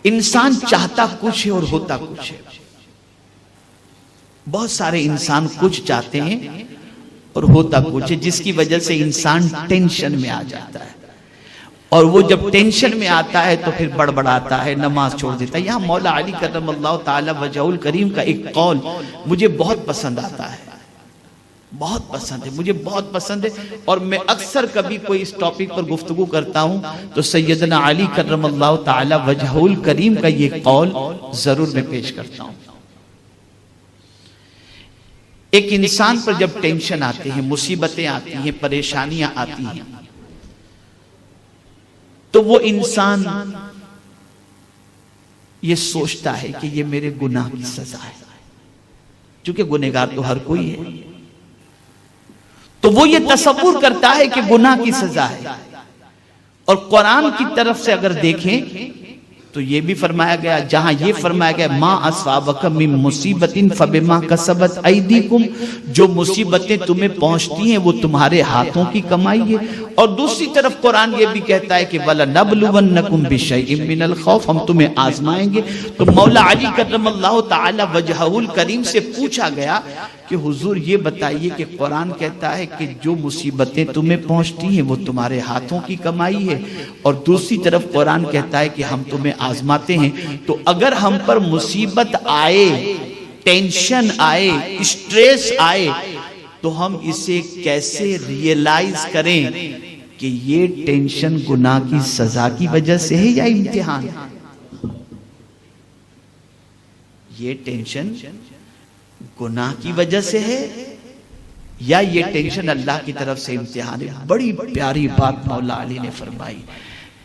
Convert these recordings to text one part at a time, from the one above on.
انسان چاہتا کچھ ہے اور ہوتا کچھ ہے. بہت سارے انسان کچھ چاہتے ہیں اور ہوتا کچھ ہے، جس کی وجہ سے انسان ٹینشن میں آ جاتا ہے. اور وہ جب ٹینشن میں آتا ہے تو پھر بڑبڑاتا ہے، نماز چھوڑ دیتا ہے. یہاں مولا علی کرم اللہ تعالی وجہہ الکریم کا ایک قول مجھے بہت پسند آتا ہے، بہت پسند ہے، مجھے بہت پسند ہے. اور میں اکثر کبھی کوئی اس ٹاپک پر گفتگو کرتا ہوں تو سیدنا علی کرم اللہ تعالی وجہہ الکریم کا یہ قول ضرور میں پیش کرتا ہوں. ایک انسان پر جب ٹینشن آتے ہیں، مصیبتیں آتی ہیں، پریشانیاں آتی ہیں، تو وہ انسان یہ سوچتا ہے کہ یہ میرے گناہ کی سزا ہے، چونکہ گنہگار تو ہر کوئی ہے. تو وہ یہ تصور کرتا ہے کہ گناہ کی سزا ہے. اور قرآن کی طرف سے اگر دیکھیں تو یہ بھی فرمایا گیا، جہاں یہ فرمایا گیا ما اصابک من مصیبت فبما کسبت ایدیکم، جو مصیبتیں تمہیں پہنچتی ہیں وہ تمہارے ہاتھوں کی کمائی ہے. اور دوسری طرف قرآن یہ بھی کہتا ہے کہ وَلَنَبْلُوَنَّكُمْ بِشَيْءٍ مِّنَ الْخَوْفِ، ہم تمہیں آزمائیں گے. تو مولا علی کرم اللہ تعالی وجہہ الکریم سے پوچھا گیا کہ حضور یہ بتائیے کہ قرآن کہتا ہے کہ جو مصیبتیں تمہیں پہنچتی ہیں وہ تمہارے ہاتھوں کی کمائی ہے، اور دوسری طرف قرآن کہتا ہے کہ ہم تمہیں آزماتے ہیں. تو اگر ہم پر مصیبت آئے، ٹینشن آئے، اسٹریس آئے، تو ہم اسے کیسے ریئلائز کریں کہ یہ ٹینشن گناہ کی سزا کی وجہ سے ہے یا امتحان؟ یہ ٹینشن گناہ کی وجہ سے ہے یا یہ ٹینشن اللہ کی طرف سے امتحان ہے؟ بڑی پیاری بات مولا علی نے فرمائی.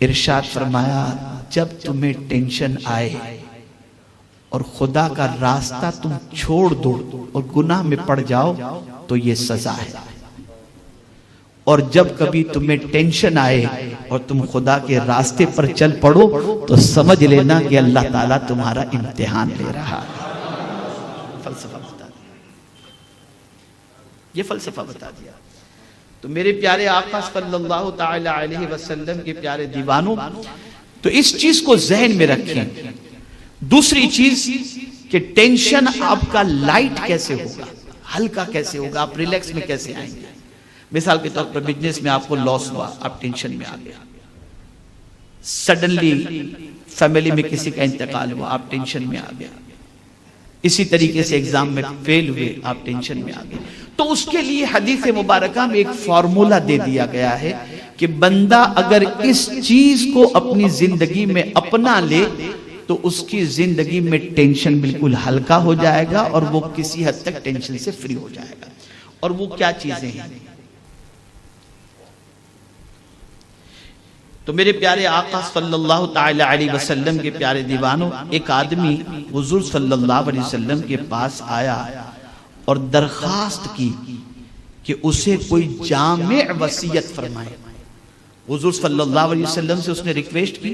ارشاد فرمایا جب تمہیں ٹینشن آئے اور خدا کا راستہ تم چھوڑ دو اور گناہ میں پڑ جاؤ تو یہ سزا ہے. اور جب کبھی تمہیں ٹینشن آئے اور تم خدا کے راستے پر چل پڑو تو سمجھ لینا کہ اللہ تعالیٰ تمہارا امتحان لے رہا ہے. فلسفہ بتا دیا، یہ فلسفہ بتا دیا. تو میرے پیارے آقا صلی اللہ تعالی علیہ وسلم کے پیارے دیوانوں، تو اس چیز کو ذہن میں رکھیں. دوسری چیز کہ ٹینشن آپ کا لائٹ کیسے ہوگا، ہلکا کیسے ہوگا، آپ ریلیکس میں کیسے آئیں گے. مثال کے طور پر بزنس میں آپ کو لاس ہوا، آپ ٹینشن میں آ گئے. سڈنلی فیملی میں کسی کا انتقال ہوا، آپ ٹینشن میں آ گئے. اسی طریقے سے ایگزام میں فیل ہوئے، آپ ٹینشن میں آ گئے. تو اس کے لیے حدیث مبارکہ میں ایک فارمولا دے دیا گیا ہے کہ بندہ اگر اس چیز کو اپنی زندگی میں اپنا لے تو اس کی زندگی میں ٹینشن بالکل ہلکا ہو جائے گا اور وہ کسی حد تک ٹینشن سے فری ہو جائے گا. اور وہ کیا چیزیں ہیں؟ تو میرے پیارے آقا صلی اللہ تعالی علیہ وسلم کے پیارے دیوانوں، ایک آدمی حضور صلی اللہ علیہ وسلم کے پاس آیا اور درخواست کی کہ اسے کوئی جامع وصیت فرمائے. حضور صلی اللہ علیہ وسلم سے اس نے ریکویسٹ کی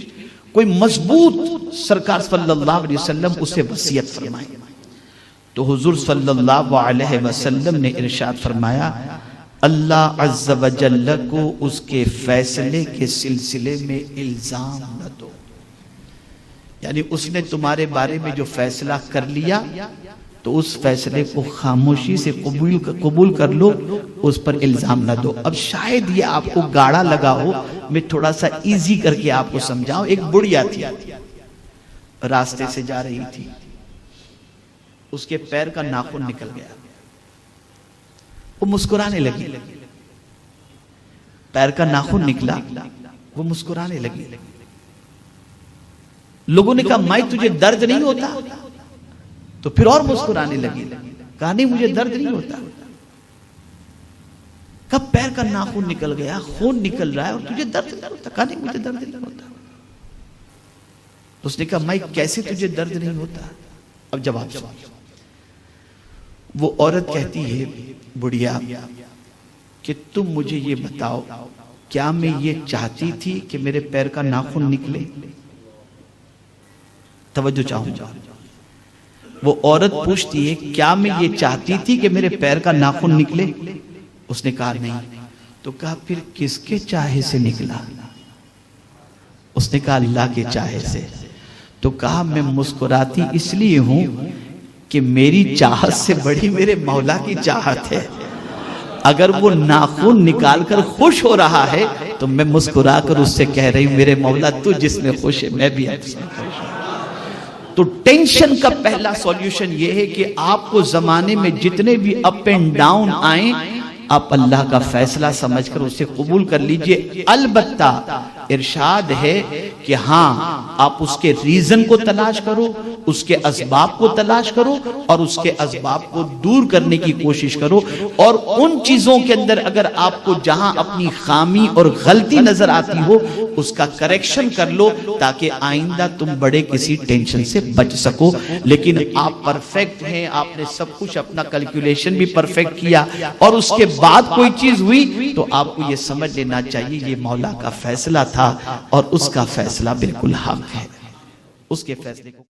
کوئی مضبوط سرکار صلی اللہ علیہ وسلم اسے وصیت فرمائے. تو حضور صلی اللہ علیہ وسلم نے ارشاد فرمایا اللہ عز و جل کو اس کے فیصلے کے سلسلے میں الزام نہ دو. یعنی اس نے تمہارے بارے میں جو فیصلہ کر لیا تو اس فیصلے کو خاموشی سے قبول کر لو، اس پر الزام نہ دو. اب شاید یہ آپ کو گاڑا لگا ہو، میں تھوڑا سا ایزی کر کے آپ کو سمجھاؤں. ایک بڑھیا تھی، راستے سے جا رہی تھی، اس کے پیر کا ناخن نکل گیا، وہ مسکرانے لگی. پیر کا ناخن نکلا، وہ مسکرانے لگی. لوگوں نے کہا مائی تجھے درد نہیں ہوتا؟ تو پھر اور مسکرانے لگی. کہا نہیں مجھے درد نہیں ہوتا. کب پیر کا ناخن نکل گیا، خون نکل رہا ہے اور تجھے درد نہیں ہوتا؟ کہا نہیں مجھے درد نہیں ہوتا. اس نے کہا مائی کیسے تجھے درد نہیں ہوتا؟ اب جواب سن. وہ عورت کہتی ہے بڑھیا کہ تم مجھے یہ بتاؤ کیا میں یہ چاہتی تھی کہ میرے پیر کا ناخن نکلے؟ توجہ چاہوں گا. وہ عورت پوچھتی ہے کیا میں یہ چاہتی تھی کہ میرے پیر کا ناخن نکلے؟ اس نے کہا نہیں. تو کہا پھر کس کے چاہے سے نکلا؟ اس نے کہا اللہ کے چاہے سے. تو کہا میں مسکراتی اس لیے ہوں کہ میری چاہت سے بڑی میرے مولا کی چاہت ہے. اگر وہ ناخن نکال کر خوش ہو رہا ہے تو میں مسکرا کر اس سے کہہ رہی ہوں میرے مولا تو جس میں خوش ہے میں بھی اس میں خوش ہوں. تو ٹینشن کا پہلا سولیوشن یہ ہے کہ آپ کو زمانے میں جتنے بھی اپ اینڈ ڈاؤن آئیں آپ اللہ کا فیصلہ سمجھ کر اسے قبول کر لیجئے. البتہ ارشاد ہے کہ ہاں آپ اس کے ریزن کو تلاش کرو, اس کے اسباب کو تلاش کرو اور اس کے اسباب کو دور کرنے کی کوشش کرو, اور ان چیزوں کے اندر اگر آپ کو جہاں اپنی خامی اور غلطی نظر آتی ہو اس کا کریکشن کر لو تاکہ آئندہ تم بڑے کسی ٹینشن سے بچ سکو. لیکن آپ پرفیکٹ ہیں, آپ نے سب کچھ اپنا کیلکولیشن بھی پرفیکٹ کیا اور اس کے بعد کوئی چیز ہوئی تو آپ کو یہ سمجھ لینا چاہیے یہ مولا کا فیصلہ تھا اور اس کا فیصلہ بالکل حق ہے. اس کے فیصلے کو